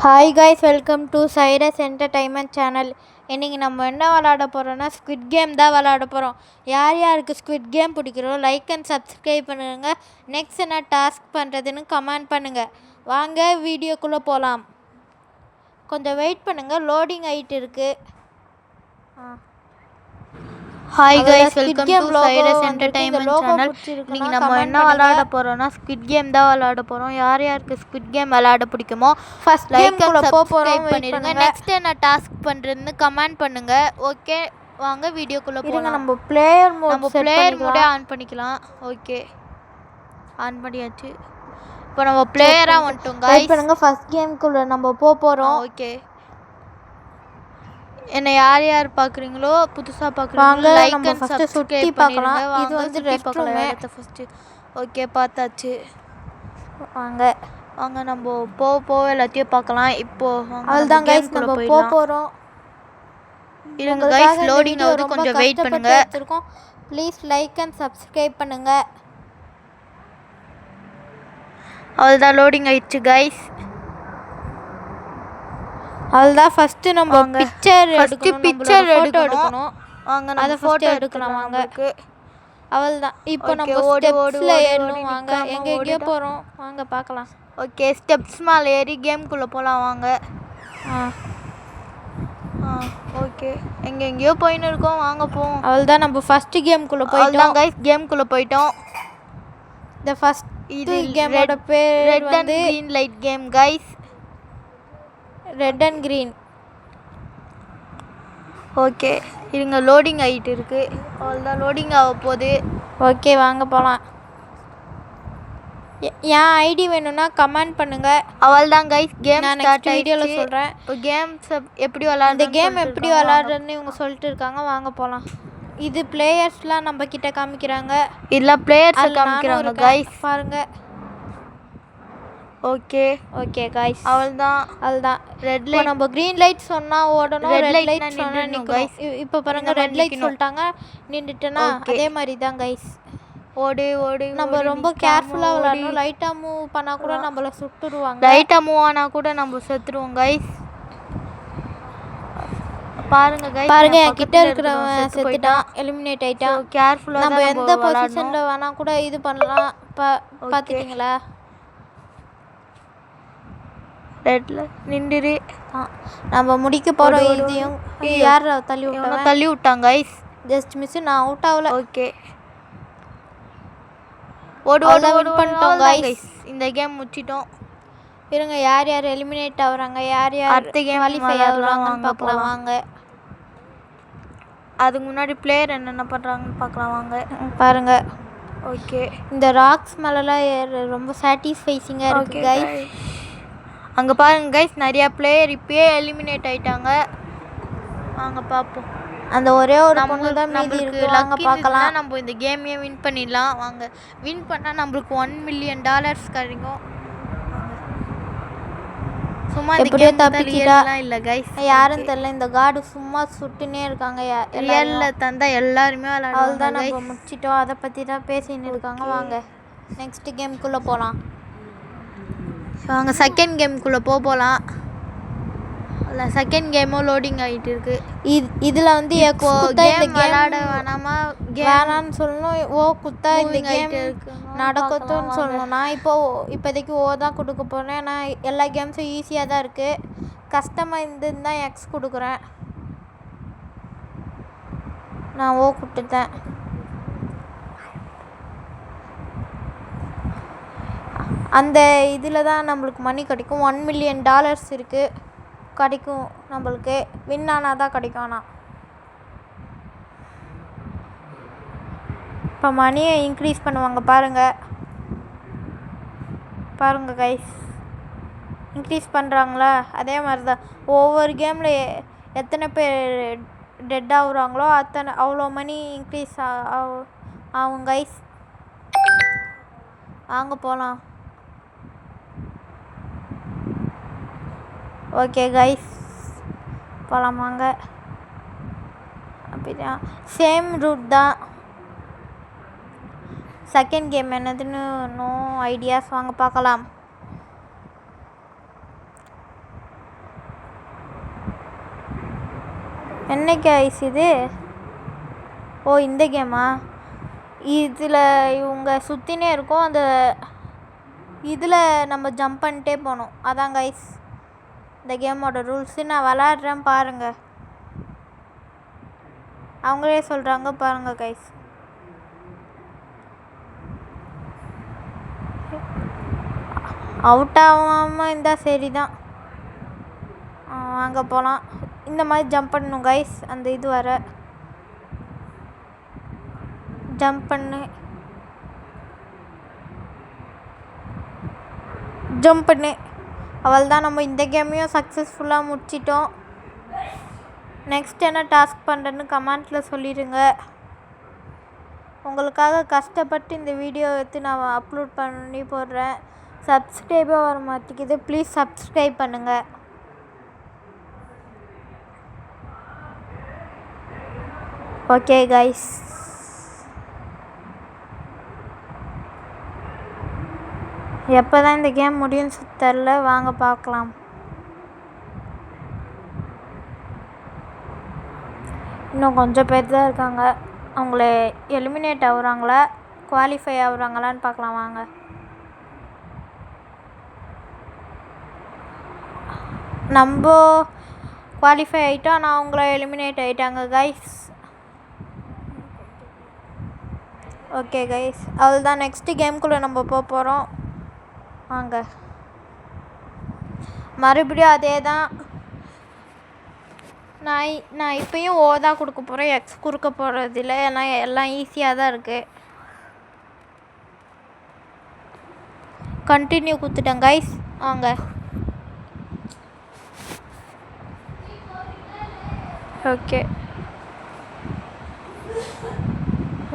Hi guys, welcome to Cyrus entertainment channel. இன்றைக்கி நம்ம என்ன விளாட போகிறோன்னா ஸ்குவிட் கேம் தான் விளாட போகிறோம். யார் யாருக்கு ஸ்குவிட் கேம் பிடிக்கிறோம் லைக் அண்ட் சப்ஸ்கிரைப் பண்ணுங்க. நெக்ஸ்ட் என்ன டாஸ்க் பண்ணுறதுன்னு கமெண்ட் பண்ணுங்கள். வாங்க வீடியோக்குள்ளே போகலாம். கொஞ்சம் வெயிட் பண்ணுங்கள், லோடிங் ஆகிட்டு இருக்குது. Hi guys, welcome to Cyrus entertainment channel. இன்னைக்கு நம்ம என்ன விளையாட போறோம்னா ஸ்குவிட் கேம் தான் விளையாட போறோம். யார் யாருக்கு ஸ்குவிட் கேம் விளையாட பிடிக்குமோ first like and game subscribe பண்ணிடுங்க. நெக்ஸ்ட் என்ன டாஸ்க் பண்றதுன்னு கமெண்ட் பண்ணுங்க. ஓகே, வாங்க வீடியோக்குள்ள போலாம். நம்ம பிளேயர் மோட் ஆன் பண்ணிக்கலாம். ஓகே, ஆன் பண்ணியாச்சு. இப்போ நம்ம பிளேயரா வந்துட்டோம் गाइस. வெயிட் பண்ணுங்க, ஃபர்ஸ்ட் கேம்க்குள்ள நம்ம போறோம். ஓகே, என்ன யார் யார் பார்க்குறீங்களோ புதுசாக பார்க்குறீங்களோ லைக் அண்ட் சப்ஸ்கிரைப் பண்ணிடுங்க. இது வந்து ரெஸ்ட்ரூம் ஃபர்ஸ்ட். ஓகே, பார்த்தாச்சு. வாங்க நம்ம போக எல்லாத்தையும் பார்க்கலாம். இப்போ அவ்வளோதான் கைஸ், நம்ம போகிறோம். இருங்க கைஸ், லோடிங் ஆகுது, கொஞ்சம் வெயிட் பண்ணுங்க. ப்ளீஸ் லைக் அண்ட் சப்ஸ்கிரைப் பண்ணுங்க. அவ்வளோதான், லோடிங் ஆயிடுச்சு கைஸ். அதுதான் ஃபர்ஸ்ட் நம்ம பிக்சர் எடுக்கணும். வாங்க நம்ம ஃபோட்டோ எடுக்கலாம். வாங்க, அவள்தான். இப்போ நம்ம ஸ்டெப்ஸ்ல ஏறணும். வாங்க, எங்கேயோ போறோம், வாங்க பார்க்கலாம். ஓகே, ஸ்டெப்ஸ் மேல ஏறி கேம்க்குள்ள போலாம். வாங்க. ஓகே, எங்கேயோ போயின்னு இருக்கோம், வாங்க போவோம். அவள்தான், நம்ம ஃபர்ஸ்ட் கேம்க்குள்ள போயிட்டோம் गाइस. கேம்க்குள்ள போயிட்டோம். இந்த ஃபர்ஸ்ட் கேமோட பேர் red and green light game guys. Red and green. Okay, இருங்க, லோடிங் ஆகிட்டு இருக்கு. அவ்வளோதான், லோடிங் ஆக போகுது. ஓகே, வாங்க போகலாம். என் ஐடி வேணும்னா கமெண்ட் பண்ணுங்க. அவ்வளோதான் கைஸ், கேம் நான் ஸ்டார்ட் வீடியோவில் சொல்கிறேன். இப்போ கேம்ஸ் எப்படி விளாட்றது, இந்த கேம் எப்படி விளாட்றதுன்னு இவங்க சொல்லிட்டு இருக்காங்க. வாங்க போகலாம். இது பிளேயர்ஸ்லாம் நம்ம கிட்ட காமிக்கிறாங்க. இல்லை, பிளேயர்ஸ் காமிக்கிறாங்க கைஸ், பாருங்க. ஓகே கைஸ், அவ்வளோதான். ரெட் லைட் நம்ம கிரீன் லைட் சொன்னா ஓடணும், ரெட் லைட் சொன்னா நிக்கணும். இப்போ பாருங்க, ரெட் லைட் சொல்லிட்டாங்க, நின்னுட்டேனா. அதே மாதிரி தான் கைஸ். ஓடு. நம்ம ரொம்ப கேர்ஃபுல்லா விளையாடணும். லைட்டா மூவ் பண்ணா கூட நம்மள சுட்டுடுவாங்க. லைட்டா மூவ் ஆனா கூட நம்ம செத்துருவோம் கைஸ். பாருங்க கைஸ், பாருங்க, என் கிட்ட இருக்கிறவன் செத்துட்டான், எலிமினேட் ஆயிட்டான். கேர்ஃபுல்லா நம்ம எந்த பொசிஷன்ல வேணா கூட இது பண்ணலாம். பாத்துட்டீங்களா? ரெட்ல நின்றுரு. நம்ம முடிக்க போறோம். இதையும் யார் தள்ளி விட்டாங்க गाइस. ஜஸ்ட் மிஸ், நான் அவுட் ஆகல. ஓகே, ஓடு பண்ணிட்டோம் गाइस. இந்த கேம் முடிச்சிட்டோம். இருங்க, யார் யார் எலிமினேட் ஆகுறாங்க, யார் யார் அடுத்த கேம் குவாலிஃபை ஆகுறாங்கன்னு பார்க்கலாம். வாங்க, அதுக்கு முன்னாடி பிளேயர் என்னென்ன பண்றாங்கன்னு பார்க்கலாம். வாங்க பாருங்க. ஓகே, இந்த ராக்ஸ் மேலலாம் ரொம்ப சாட்டிஸ்ஃபைசிங்கா இருக்கு गाइस. அங்க பாருங்க गाइस, நிறைய பிளேயர் இப்பயே எலிமினேட் ஆயிட்டாங்க. வாங்க பாப்போம். அந்த ஒரே ஒரு பொண்ணு தான் மீதி இருக்கு. வாங்க பார்க்கலாம். நம்ம இந்த கேமையே வின் பண்ணிடலாம். வாங்க, வின் பண்ணா நம்மளுக்கு $1 million கிடைக்கும். சும்மா இந்த கேம் தப்பிச்சிட்டா இல்ல गाइस, யாரும் தெரியல. இந்த கார்டு சும்மா சுட்டுனே இருக்காங்க. ரியல்ல தந்தா எல்லாரும் விளையாடுவாங்க. அவ்வளவுதான், நம்ம முடிச்சிட்டோம். அதை பத்தி தான் பேசின்னு இருக்காங்க. வாங்க, நெக்ஸ்ட் கேம்க்குள்ள போலாம். வாங்க, செகண்ட் கேம்க்குள்ள போகலாம். இல்லை, செகண்ட் கேமும் லோடிங் ஆகிட்டு இருக்கு. இதில் வந்து கேம் விளாட வேணாமா, வேணான்னு சொல்லணும். குத்தா இந்த கேம் நடக்கட்டும்னு சொல்லணும். நான் இப்போதைக்கு தான் கொடுக்க போகிறேன். நான் எல்லா கேம்ஸும் ஈஸியாக தான் இருக்குது. கஷ்டமாக இருந்துன்னு தான் எக்ஸ் கொடுக்குறேன். நான் கொடுத்துட்டேன். அந்த இதில் தான் நம்மளுக்கு மணி கிடைக்கும். $1 million இருக்குது, கிடைக்கும் நம்மளுக்கு. வின் ஆனால் தான் கிடைக்கும். ஆனால் இப்போ மணியை இன்க்ரீஸ் பண்ணுவாங்க. பாருங்க கைஸ், இன்க்ரீஸ் பண்ணுறாங்களா? அதே மாதிரி தான் ஒவ்வொரு கேமில் எத்தனை பேர் டெட் ஆகுறாங்களோ அவ்வளோ மணி இன்க்ரீஸ் ஆகும் கைஸ். வாங்க போகலாம். ஓகே கைஸ், போகலாம். வாங்க, அப்படிதான் சேம் ரூட் தான். செகண்ட் கேம் என்னதுன்னு நோ ஐடியாஸ். வாங்க பார்க்கலாம். என்ன கைஸ் இது? ஓ இந்த கேமா? இதில் இவங்க சுற்றினே இருக்கும். அந்த இதில் நம்ம ஜம்ப் பண்ணிட்டே போகணும். அதான் கைஸ் இந்த கேமோட ரூல்ஸு. நான் விளாட்றேன் பாருங்கள். அவங்களே சொல்கிறாங்க பாருங்கள் கைஸ். அவுட் ஆகாமல் இருந்தால் சரி தான். அங்கே போகலாம். இந்த மாதிரி ஜம்ப் பண்ணணும் கைஸ். அந்த இது வர ஜம்ப் பண்ணு அவள் தான். நம்ம இந்த கேமையும் சக்ஸஸ்ஃபுல்லாக முடிச்சிட்டோம். நெக்ஸ்ட் என்ன டாஸ்க் பண்ணுறேன்னு கமெண்ட்டில் சொல்லிடுங்க. உங்களுக்காக கஷ்டப்பட்டு இந்த வீடியோ எடுத்து நான் அப்லோட் பண்ணி போடுறேன். சப்ஸ்கிரைபே வர மாட்டேங்குது. ப்ளீஸ் சப்ஸ்கிரைப் பண்ணுங்கள். ஓகே கைஸ், எப்போ தான் இந்த கேம் முடியும்னு தெரில. வாங்க பார்க்கலாம். இன்னும் கொஞ்சம் பேர் தான் இருக்காங்க. அவங்கள எலிமினேட் ஆகுறாங்களா குவாலிஃபை ஆகுறாங்களான்னு பார்க்கலாம் வாங்க. நம்ம குவாலிஃபை ஆகிட்டோம். ஆனால் அவங்கள எலிமினேட் ஆகிட்டாங்க கைஸ். ஓகே கைஸ், அதுதான் நெக்ஸ்ட்டு கேம்குள்ளே நம்ம போக போகிறோம். வாங்க. மறுபடியும் அதே தான். நான் இப்போயும் ஓ தான் கொடுக்க போகிறேன். எக்ஸ் கொடுக்க போகிறது இல்லை. ஏன்னா எல்லாம் ஈஸியாக தான் இருக்குது. கண்டினியூ கொடுத்துட்டேன் கைஸ். வாங்க. ஓகே,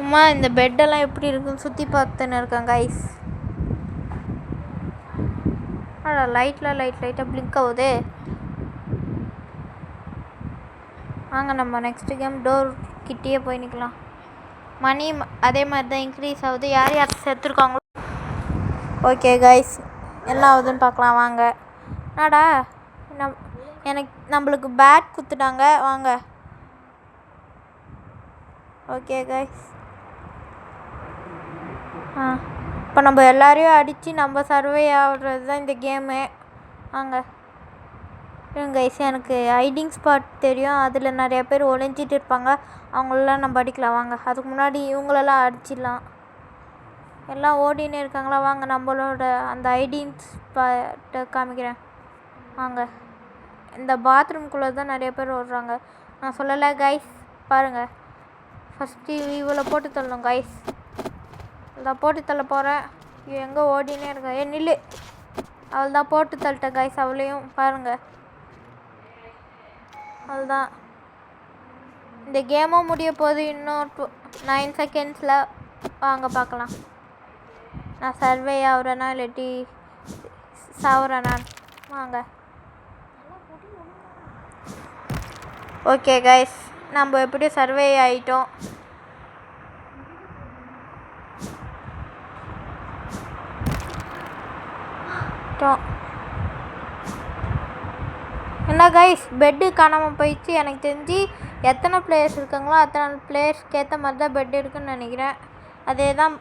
அம்மா இந்த பெட்டெல்லாம் எப்படி இருக்குன்னு சுற்றி பார்த்துன்னு இருக்கேன் கைஸ். லைட்டாக பிளிங்க் ஆகுது. வாங்க நம்ம நெக்ஸ்ட் கேம் டோர் கிட்டேயே போய் நிற்கலாம். மணி அதே மாதிரி தான் இன்க்ரீஸ் ஆகுது. யார் சேர்த்துருக்காங்களோ. ஓகே கைஸ், என்ன ஆகுதுன்னு பார்க்கலாம் வாங்க. என்னடா நம்மளுக்கு பேட் கொடுத்துட்டாங்க. வாங்க. ஓகே கைஸ், இப்போ நம்ம எல்லாரையும் அடித்து நம்ம சர்வே ஆகிறது தான் இந்த கேமு. வாங்க கைஸ், எனக்கு ஹைடிங் ஸ்பாட் தெரியும். அதில் நிறையா பேர் ஒளிஞ்சிட்டு இருப்பாங்க. அவங்களெலாம் நம்ம அடிக்கலாம் வாங்க. அதுக்கு முன்னாடி இவங்களெல்லாம் அடிச்சிடலாம். எல்லாம் ஓடினே இருக்காங்களா? வாங்க நம்மளோட அந்த ஹைடிங் ஸ்பாட்டை காமிக்கிறேன் வாங்க. இந்த பாத்ரூம்குள்ளே தான் நிறைய பேர் ஓடுறாங்க. நான் சொல்லலை கைஸ், பாருங்கள். ஃபஸ்ட்டு இவளை போட்டு தள்ளணும் கைஸ். இதான் போட்டு தள்ள போகிறேன். இவன் எங்கே ஓடினே இருக்கா? நில்லு. அவள் தான் போட்டு தள்ளிட்டேன் கைஸ். அவளையும் பாருங்கள். அவள்தான். இந்த கேமும் முடிய போது இன்னும் 9 செகண்ட்ஸில். வாங்க பார்க்கலாம். நான் சர்வே ஆகுறேனா இல்லாட்டி சாவுறேனா? வாங்க. ஓகே கைஸ், நம்ம எப்படியும் சர்வே ஆகிட்டோம். என்ன கைஸ், பெட்டு காணாமல் போயிடுச்சு. எனக்கு தெரிஞ்சு எத்தனை பிளேயர்ஸ் இருக்காங்களோ அத்தனை பிளேயர்ஸ்க்கு ஏற்ற மாதிரி தான் பெட் இருக்குன்னு நினைக்கிறேன். அதே தான்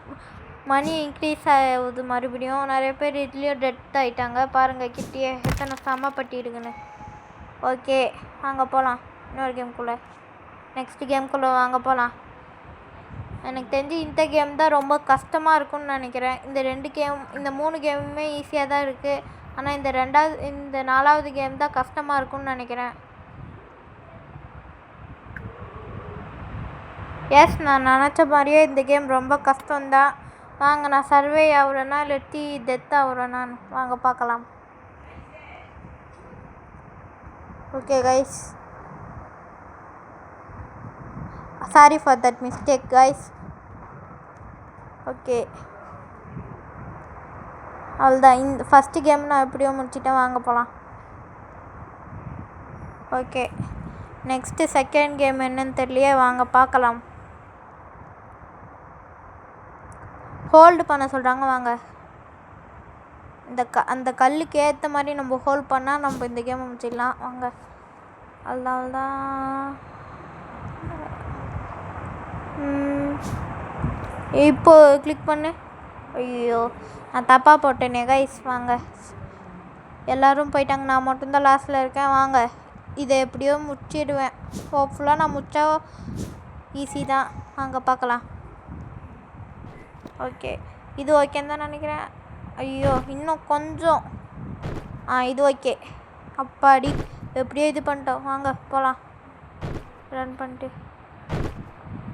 மணி இன்க்ரீஸ் ஆகுது. மறுபடியும் நிறைய பேர் இதுலேயும் டெத் ஆகிட்டாங்க. பாருங்கள் கிட்டேயே எத்தனை சமப்பட்டி இருக்குன்னு. ஓகே வாங்க போகலாம் இன்னொரு கேம்குள்ளே. நெக்ஸ்ட் கேம்குள்ளே வாங்க போகலாம். எனக்கு தெரிஞ்சு இந்த கேம் தான் ரொம்ப கஷ்டமாக இருக்கும்னு நினைக்கிறேன். இந்த 3 கேமுமே ஈஸியாக தான் இருக்குது. ஆனால் இந்த 4வது கேம் தான் கஷ்டமாக இருக்கும்னு நினைக்கிறேன். எஸ், நான் நினச்ச மாதிரியே இந்த கேம் ரொம்ப கஷ்டம்தான். வாங்க, நான் சர்வே ஆகுறேன்னா இல்லாட்டி டெத் ஆகுறேன்னான்னு வாங்க பார்க்கலாம். Okay guys, sorry for that mistake guys. Okay, அவ்வளோதான். இந்த ஃபஸ்ட்டு கேம் நான் எப்படியோ முடிச்சிட்டேன். வாங்க போகலாம். ஓகே, நெக்ஸ்ட்டு செகண்ட் கேம் என்னன்னு தெரியலையே. வாங்க பார்க்கலாம். ஹோல்டு பண்ண சொல்கிறாங்க. வாங்க. அந்த கல்லுக்கு ஏற்ற மாதிரி நம்ம ஹோல்ட் பண்ணால் நம்ம இந்த கேமை முடிச்சிடலாம். வாங்க. அவ்வளோதான். இப்போ கிளிக் பண்ணு. ஐயோ நான் தப்பாக போட்டேனே கைஸ். வாங்க, எல்லோரும் போயிட்டாங்க, நான் மட்டும்தான் லாஸ்ட்டில் இருக்கேன். வாங்க, இதை எப்படியோ முடிச்சிடுவேன். ஹோப்ஃபுல்லாக நான் முடிச்சா ஈஸி தான். வாங்க பார்க்கலாம். ஓகே, இது ஓகேன்னு தான் நினைக்கிறேன். ஐயோ இன்னும் கொஞ்சம். இது ஓகே. அப்பாடி, எப்படியோ இது பண்ணிட்டோம். வாங்க போகலாம், ரன் பண்ணிட்டு.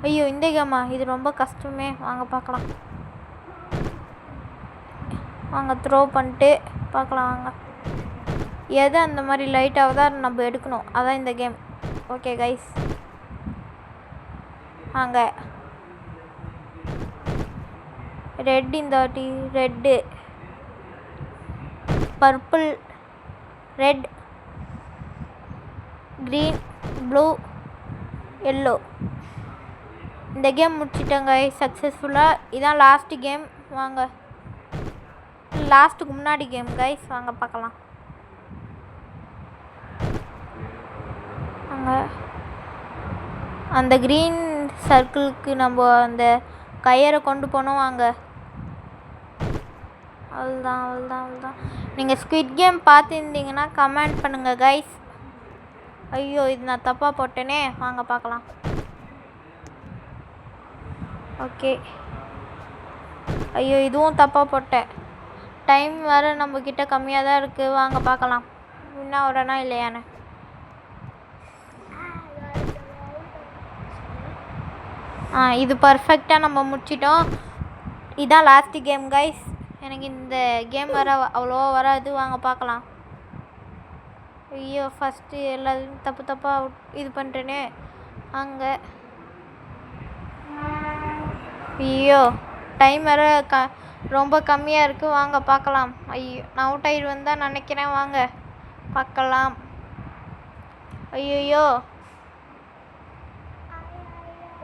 ஐயோ இந்த கேமா, இது ரொம்ப கஷ்டமே. வாங்க பார்க்கலாம். வாங்க த்ரோ பண்ணிட்டு பார்க்கலாம். வாங்க, எது அந்த மாதிரி லைட்டாக தான் நம்ம எடுக்கணும், அதான் இந்த கேம். ஓகே கைஸ், வாங்க. ரெட் இந்த வாட்டி, red, purple, red, green, blue, yellow. இந்த கேம் முடிச்சிட்டேங்க சக்ஸஸ்ஃபுல்லாக. இதான் லாஸ்ட்டு கேம். வாங்க, லாஸ்ட்டுக்கு முன்னாடி கேம் கைஸ். வாங்க பார்க்கலாம். வாங்க, அந்த க்ரீன் சர்க்கிளுக்கு நம்ம அந்த கயிறை கொண்டு போனோம். வாங்க, அவ்வளோதான். நீங்கள் ஸ்குவிட் கேம் பார்த்துருந்தீங்கன்னா கமெண்ட் பண்ணுங்கள் கைஸ். ஐயோ இது நான் தப்பாக போட்டேனே. வாங்க பார்க்கலாம். ஓகே, ஐயோ இதுவும் தப்பாக போட்டேன். டைம் வேறு நம்மக்கிட்ட கம்மியாக தான் இருக்குது. வாங்க பார்க்கலாம், என்ன வரனா இல்லையானு. இது பர்ஃபெக்டாக நம்ம முடிச்சிட்டோம். இதுதான் லாஸ்ட்டு கேம் கைஸ். எனக்கு இந்த கேம் வர அவ்வளோவா வராது. வாங்க பார்க்கலாம். ஐயோ ஃபஸ்ட்டு எல்லாத்தையும் தப்பாக இது பண்ணிட்டேனே. அங்கே ஐயோ டைம் வேறு ரொம்ப கம்மியாக இருக்குது. வாங்க பார்க்கலாம். ஐயோ நான் அவுட் ஆகிடுவேன் தான் நினைக்கிறேன். வாங்க பார்க்கலாம். ஐயோ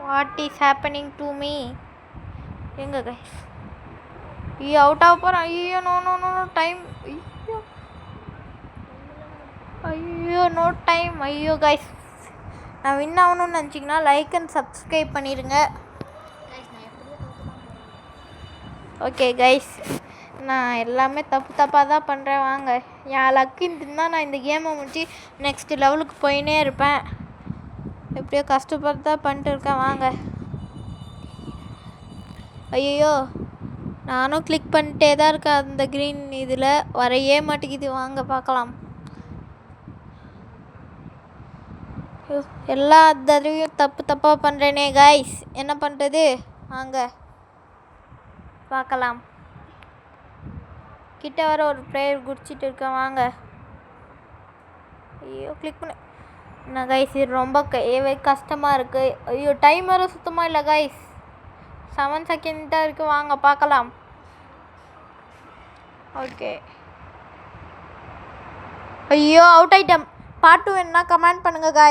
what is happening to me? எங்க கைஸ்? ஐயோ அவுட் ஆக போகிறேன். ஐயோ நோ டைம். ஐயோ நோ டைம். ஐயோ கைஸ், நான் வின் ஆகணும்னு நினச்சிங்கன்னா லைக் அண்ட் சப்ஸ்கிரைப் பண்ணிடுங்க. ஓகே கைஸ், நான் எல்லாமே தப்பாக தான் பண்ணுறேன். வாங்க, என் லக்கு இருந்துன்னா நான் இந்த கேமை முடிச்சு நெக்ஸ்ட் லெவலுக்கு போயினே இருப்பேன். எப்படியோ கஷ்டப்பட்டு தான் பண்ணிட்டு இருக்கேன். வாங்க. ஐயோ நானும் கிளிக் பண்ணிட்டே தான் இருக்கேன். அந்த க்ரீன் இதில் வரையே மாட்டேங்குது. வாங்க பார்க்கலாம். எல்லா தடவையும் தப்பாக பண்ணுறேனே கைஸ், என்ன பண்ணுறது? வாங்க பார்க்கலாம். கிட்ட வர ஒரு ப்ரேயர் குடிச்சிட்டு இருக்கேன். வாங்க. ஐயோ கிளிக் பண்ண என்ன கைஸ், இது ரொம்ப கஷ்டமாக இருக்குது. ஐயோ டைம் வர சுத்தமாக இல்லை கைஸ். 7 செகண்ட் தான் இருக்குது. வாங்க பார்க்கலாம். ஓகே, ஐயோ அவுட் ஐட்டம். பார்ட் 2 வேணுன்னா கமெண்ட் பண்ணுங்கள் கைஸ்.